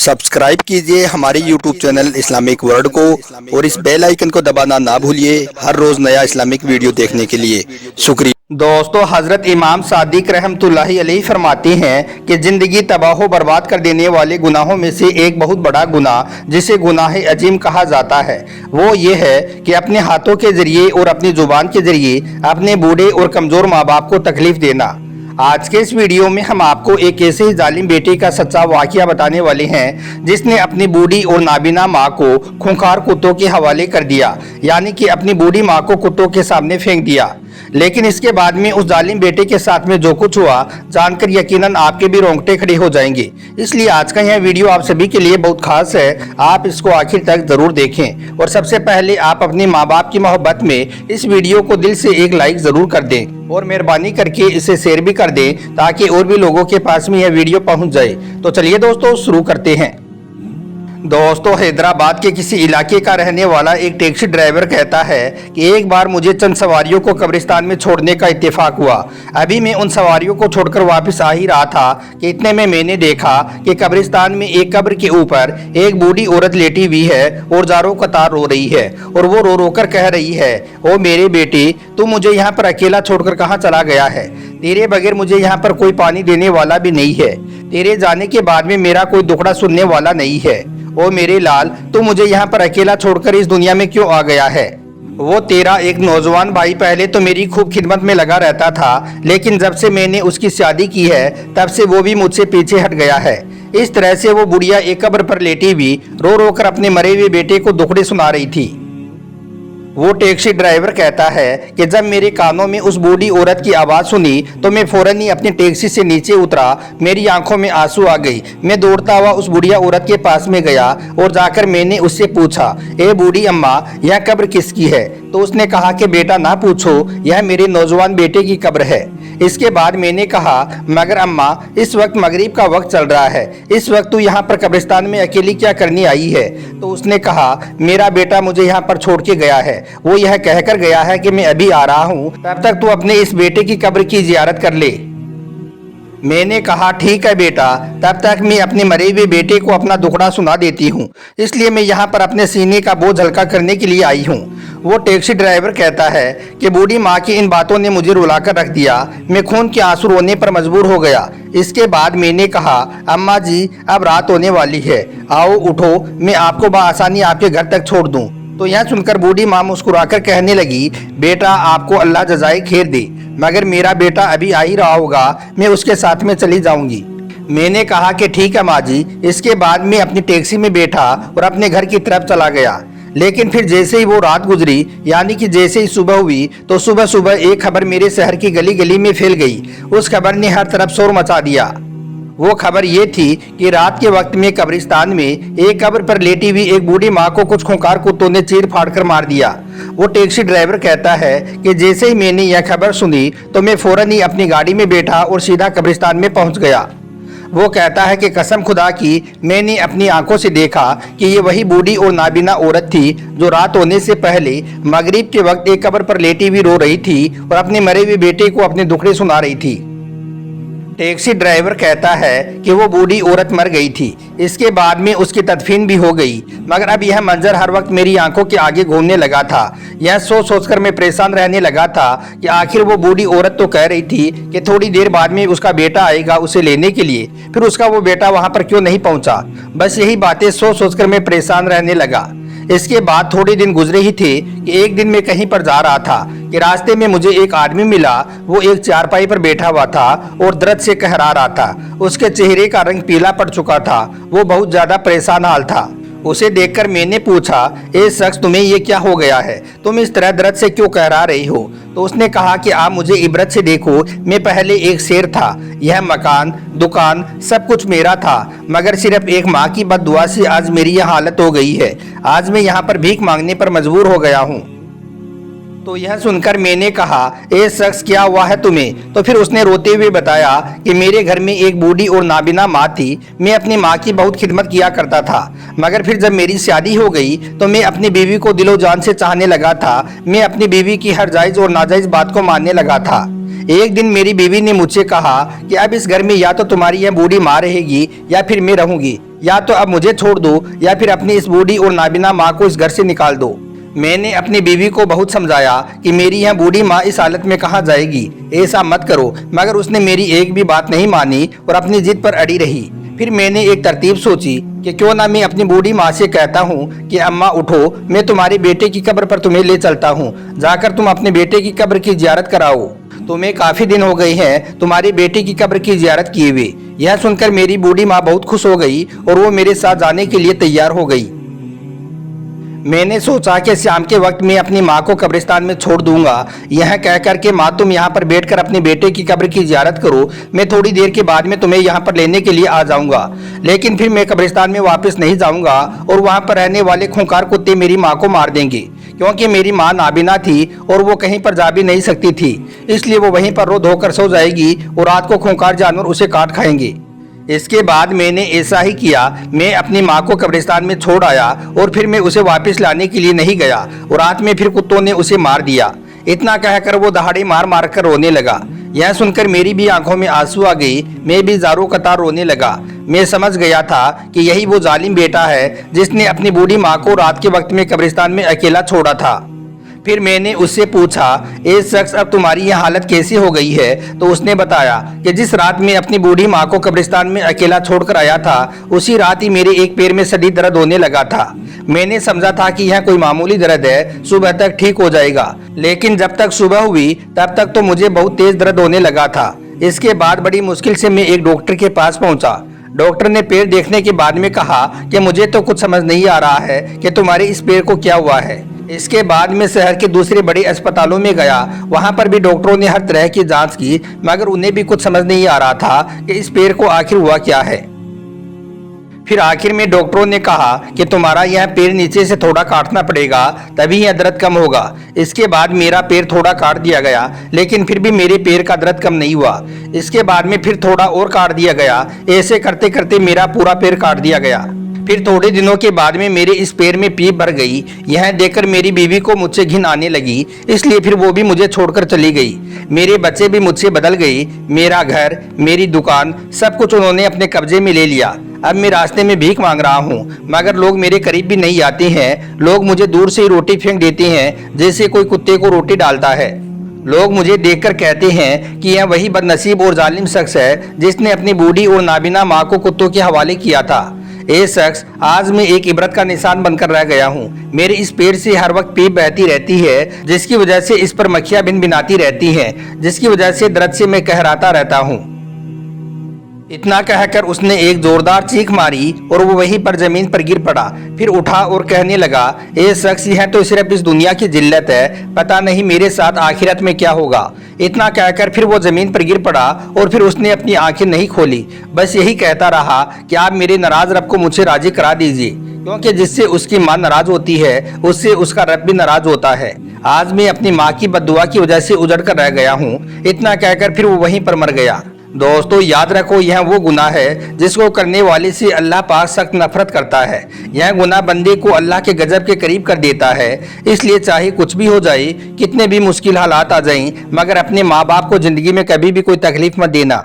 Subscribe कीजिए हमारे YouTube channel Islamic world को और इस बेल आइकन को दबाना ना भूलिए हर रोज नया इस्लामिक वीडियो देखने के लिए। शुक्रिया। दोस्तों, हजरत इमाम सादिक रहमतुल्लाहि अलैहि फरमाते हैं कि जिंदगी तबाह बर्बाद कर देने वाले गुनाहों में से एक बहुत बड़ा गुनाह जिसे गुनाह अजीम कहा जाता है वो ये है कि अपने हाथों के जरिए और अपनी जुबान के जरिए अपने बूढ़े और कमजोर माँ बाप को तकलीफ देना। आज के इस वीडियो में हम आपको एक ऐसे ही जालिम बेटे का सच्चा वाकया बताने वाले हैं जिसने अपनी बूढ़ी और नाबिना माँ को खूंखार कुत्तों के हवाले कर दिया, यानी कि अपनी बूढ़ी माँ को कुत्तों के सामने फेंक दिया। लेकिन इसके बाद में उस जालिम बेटे के साथ में जो कुछ हुआ जानकर यकीनन आपके भी रोंगटे खड़े हो जाएंगे। इसलिए आज का यह वीडियो आप सभी के लिए बहुत खास है, आप इसको आखिर तक जरूर देखें। और सबसे पहले आप अपने माँ बाप की मोहब्बत में इस वीडियो को दिल से एक लाइक जरूर कर दें और मेहरबानी करके इसे शेयर भी कर दें ताकि और भी लोगों के पास में यह वीडियो पहुंच जाए। तो चलिए दोस्तों शुरू करते हैं। दोस्तों, हैदराबाद के किसी इलाके का रहने वाला एक टैक्सी ड्राइवर कहता है कि एक बार मुझे चंद सवारियों को कब्रिस्तान में छोड़ने का इत्तेफाक हुआ। अभी मैं उन सवारियों को छोड़कर वापस आ ही रहा था कि इतने में मैंने देखा कि कब्रिस्तान में एक कब्र के ऊपर एक बूढ़ी औरत लेटी हुई है और जारों कतार रो रही है और वो रो रो कर कह रही है, ओ मेरे बेटे, तू मुझे यहाँ पर अकेला छोड़कर कहाँ चला गया है? तेरे बगैर मुझे यहाँ पर कोई पानी देने वाला भी नहीं है। तेरे जाने के बाद में मेरा कोई दुखड़ा सुनने वाला नहीं है। ओ मेरे लाल, तू मुझे यहाँ पर अकेला छोड़कर इस दुनिया में क्यों आ गया है? वो तेरा एक नौजवान भाई पहले तो मेरी खूब खिदमत में लगा रहता था, लेकिन जब से मैंने उसकी शादी की है तब से वो भी मुझसे पीछे हट गया है। इस तरह से वो बुढ़िया एक कब्र पर लेटी हुई रो रो कर अपने मरे हुए बेटे को दुखड़े सुना रही थी। वो टैक्सी ड्राइवर कहता है कि जब मेरे कानों में उस बूढ़ी औरत की आवाज़ सुनी तो मैं फौरन ही अपनी टैक्सी से नीचे उतरा। मेरी आंखों में आंसू आ गई। मैं दौड़ता हुआ उस बुढ़िया औरत के पास में गया और जाकर मैंने उससे पूछा, ए बूढ़ी अम्मा, यह कब्र किसकी है? तो उसने कहा कि बेटा ना पूछो, यह मेरे नौजवान बेटे की कब्र है। इसके बाद मैंने कहा, मगर अम्मा, इस वक्त मगरिब का वक्त चल रहा है, इस वक्त तू यहाँ पर कब्रिस्तान में अकेली क्या करने आई है? तो उसने कहा, मेरा बेटा मुझे यहाँ पर छोड़ के गया है। वो यह कहकर गया है कि मैं अभी आ रहा हूँ, तब तक तू अपने इस बेटे की कब्र की जियारत कर ले। मैंने कहा, ठीक है बेटा, तब तक मैं अपने मरे हुए बेटे को अपना दुखड़ा सुना देती हूँ। इसलिए मैं यहाँ पर अपने सीने का बोझ हल्का करने के लिए आई हूँ। वो टैक्सी ड्राइवर कहता है कि बूढ़ी माँ की इन बातों ने मुझे रुलाकर रख दिया। मैं खून के आंसू रोने पर मजबूर हो गया। इसके बाद मैंने कहा, अम्मा जी, अब रात होने वाली है, आओ उठो, मैं आपको बआसानी आपके घर तक छोड़ दूँ। तो यह सुनकर बूढ़ी माँ मुस्कुराकर कहने लगी, बेटा, आपको अल्लाह जज़ाए खैर दे, मगर मेरा बेटा अभी आ ही रहा होगा, मैं उसके साथ में चली जाऊंगी। मैंने कहा कि ठीक है माँ जी। इसके बाद मैं अपनी टैक्सी में बैठा और अपने घर की तरफ चला गया। लेकिन फिर जैसे ही वो रात गुजरी, यानी कि जैसे ही सुबह हुई, तो सुबह सुबह एक खबर मेरे शहर की गली गली में फैल गई। उस खबर ने हर तरफ शोर मचा दिया। वो खबर ये थी कि रात के वक्त में कब्रिस्तान में एक कब्र पर लेटी हुई एक बूढ़ी माँ को कुछ खूंखार कुत्तों ने चीर फाड़ कर मार दिया। वो टैक्सी ड्राइवर कहता है कि जैसे ही मैंने यह खबर सुनी तो मैं फौरन ही अपनी गाड़ी में बैठा और सीधा कब्रिस्तान में पहुंच गया। वो कहता है कि कसम खुदा की, मैंने अपनी आंखों से देखा कि ये वही बूढ़ी और नाबिना औरत थी जो रात होने से पहले मगरिब के वक्त एक कब्र पर लेटी हुई रो रही थी और अपने मरे हुए बेटे को अपने दुखड़े सुना रही थी। टैक्सी ड्राइवर कहता है कि वो बूढ़ी औरत मर गई थी। इसके बाद में उसकी तदफीन भी हो गई, मगर अब यह मंजर हर वक्त मेरी आंखों के आगे घूमने लगा था। यह सोच सोचकर मैं परेशान रहने लगा था कि आखिर वो बूढ़ी औरत तो कह रही थी कि थोड़ी देर बाद में उसका बेटा आएगा उसे लेने के लिए, फिर उसका वो बेटा वहां पर क्यों नहीं पहुंचा? बस यही बातें सोच सोचकर मैं परेशान रहने लगा। इसके बाद थोड़े दिन गुजरे ही थे कि एक दिन मैं कहीं पर जा रहा था कि रास्ते में मुझे एक आदमी मिला। वो एक चारपाई पर बैठा हुआ था और दर्द से कहरा रहा था। उसके चेहरे का रंग पीला पड़ चुका था। वो बहुत ज्यादा परेशान हाल था। उसे देखकर मैंने पूछा, ए शख्स, तुम्हें ये क्या हो गया है? तुम इस तरह दर्द से क्यों कहरा रही हो? तो उसने कहा कि आप मुझे इबरत से देखो, मैं पहले एक शेर था। यह मकान, दुकान, सब कुछ मेरा था, मगर सिर्फ एक माँ की बद्दुआ से आज मेरी यह हालत हो गई है। आज मैं यहाँ पर भीख मांगने पर मजबूर हो गया हूँ। तो यह सुनकर मैंने कहा, ए शख्स, क्या हुआ है तुम्हें? तो फिर उसने रोते हुए बताया कि मेरे घर में एक बूढ़ी और नाबिना माँ थी। मैं अपनी माँ की बहुत खिदमत किया करता था, मगर फिर जब मेरी शादी हो गई तो मैं अपनी बीवी को दिलो जान से चाहने लगा था। मैं अपनी बीवी की हर जायज़ और नाजायज़ बात को मानने लगा था। एक दिन मेरी बीवी ने मुझसे कहा कि अब इस घर में या तो तुम्हारी यह बूढ़ी माँ रहेगी या फिर मैं रहूंगी। या तो अब मुझे छोड़ दो या फिर अपनी इस बूढ़ी और नाबिना माँ को इस घर से निकाल दो। मैंने अपनी बीवी को बहुत समझाया कि मेरी यह बूढ़ी माँ इस हालत में कहाँ जाएगी, ऐसा मत करो, मगर उसने मेरी एक भी बात नहीं मानी और अपनी जिद पर अड़ी रही। फिर मैंने एक तरतीब सोची कि क्यों ना मैं अपनी बूढ़ी माँ से कहता हूँ कि अम्मा उठो, मैं तुम्हारे बेटे की कब्र पर तुम्हें ले चलता हूँ, जाकर तुम अपने बेटे की कब्र की जियारत कराओ। तुम्हें काफी दिन हो गए हैं तुम्हारे बेटे की कब्र की जियारत किए हुए। यह सुनकर मेरी बूढ़ी माँ बहुत खुश हो गई और वो मेरे साथ जाने के लिए तैयार हो गई। मैंने सोचा कि शाम के वक्त मैं अपनी माँ को कब्रिस्तान में छोड़ दूंगा। यह कहकर के माँ तुम यहाँ पर बैठकर अपने बेटे की कब्र की जियारत करो, मैं थोड़ी देर के बाद में तुम्हें यहाँ पर लेने के लिए आ जाऊंगा। लेकिन फिर मैं कब्रिस्तान में वापस नहीं जाऊंगा और वहाँ पर रहने वाले खूंखार कुत्ते मेरी माँ को मार देंगे, क्योंकि मेरी माँ नाबिना थी और वो कहीं पर जा भी नहीं सकती थी, इसलिए वो वहीं पर रो धोकर सो जाएगी और रात को खूंखार जानवर उसे काट खाएंगे। इसके बाद मैंने ऐसा ही किया। मैं अपनी माँ को कब्रिस्तान में छोड़ आया और फिर मैं उसे वापस लाने के लिए नहीं गया और रात में फिर कुत्तों ने उसे मार दिया। इतना कहकर वो दहाड़े मार मार कर रोने लगा। यह सुनकर मेरी भी आंखों में आंसू आ गई, मैं भी ज़ारो कतार रोने लगा। मैं समझ गया था कि यही वो जालिम बेटा है जिसने अपनी बूढ़ी माँ को रात के वक्त में कब्रिस्तान में अकेला छोड़ा था। फिर मैंने उससे पूछा, ए शख्स, अब तुम्हारी यह हालत कैसी हो गई है? तो उसने बताया कि जिस रात में अपनी बूढ़ी माँ को कब्रिस्तान में अकेला छोड़कर आया था, उसी रात ही मेरे एक पैर में शदीद दर्द होने लगा था। मैंने समझा था कि यह कोई मामूली दर्द है, सुबह तक ठीक हो जाएगा, लेकिन जब तक सुबह हुई तब तक तो मुझे बहुत तेज दर्द होने लगा था। इसके बाद बड़ी मुश्किल से मैं एक डॉक्टर के पास पहुंचा। डॉक्टर ने पैर देखने के बाद में कहा कि मुझे तो कुछ समझ नहीं आ रहा है कि तुम्हारे इस पैर को क्या हुआ है। इसके बाद मैं शहर के दूसरे बड़े अस्पतालों में गया। वहां पर भी डॉक्टरों ने हर तरह की जांच की, मगर उन्हें भी कुछ समझ नहीं आ रहा था कि इस पैर को आखिर हुआ क्या है। फिर आखिर में डॉक्टरों ने कहा कि तुम्हारा यह पैर नीचे से थोड़ा काटना पड़ेगा, तभी यह दर्द कम होगा। इसके बाद मेरा पैर थोड़ा काट दिया गया, लेकिन फिर भी मेरे पैर का दर्द कम नहीं हुआ। इसके बाद में फिर थोड़ा और काट दिया गया। ऐसे करते करते मेरा पूरा पैर काट दिया गया। फिर थोड़े दिनों के बाद में मेरे इस पैर में पीप भर गई। यह देखकर मेरी बीवी को मुझसे घिन आने लगी, इसलिए फिर वो भी मुझे छोड़कर चली गई। मेरे बच्चे भी मुझसे बदल गए। मेरा घर, मेरी दुकान, सब कुछ उन्होंने अपने कब्जे में ले लिया। अब मैं रास्ते में भीख मांग रहा हूँ, मगर लोग मेरे करीब भी नहीं आते हैं। लोग मुझे दूर से ही रोटी फेंक देते हैं, जैसे कोई कुत्ते को रोटी डालता है। लोग मुझे देखकर कहते हैं कि यह वही बदनसीब और जालिम शख्स है जिसने अपनी बूढ़ी और नाबिना माँ को कुत्तों के हवाले किया था। ए शख्स, आज मैं एक इबरत का निशान बनकर रह गया हूँ। मेरे इस पेड़ से हर वक्त पीप बहती रहती है, जिसकी वजह से इस पर मक्खियाँ भिन भिनाती रहती हैं, जिसकी वजह से दर्द से मैं कहराता रहता हूँ। इतना कहकर उसने एक जोरदार चीख मारी और वो वहीं पर जमीन पर गिर पड़ा। फिर उठा और कहने लगा, ए शख्स, यह तो सिर्फ इस दुनिया की जिल्लत है, पता नहीं मेरे साथ आखिरत में क्या होगा। इतना कहकर फिर वो जमीन पर गिर पड़ा और फिर उसने अपनी आंखें नहीं खोली, बस यही कहता रहा कि आप मेरे नाराज रब को मुझसे राजी करा दीजिए, क्योंकि जिससे उसकी माँ नाराज होती है उससे उसका रब भी नाराज होता है। आज मैं अपनी माँ की बद्दुआ की वजह से उजड़ कर रह गया हूँ। इतना कहकर फिर वो वहीं पर मर गया। दोस्तों, याद रखो, यह वो गुनाह है जिसको करने वाले से अल्लाह पाक सख्त नफरत करता है। यह गुनाह बंदे को अल्लाह के गजब के करीब कर देता है। इसलिए चाहे कुछ भी हो जाए, कितने भी मुश्किल हालात आ जाएं, मगर अपने माँ बाप को जिंदगी में कभी भी कोई तकलीफ मत देना।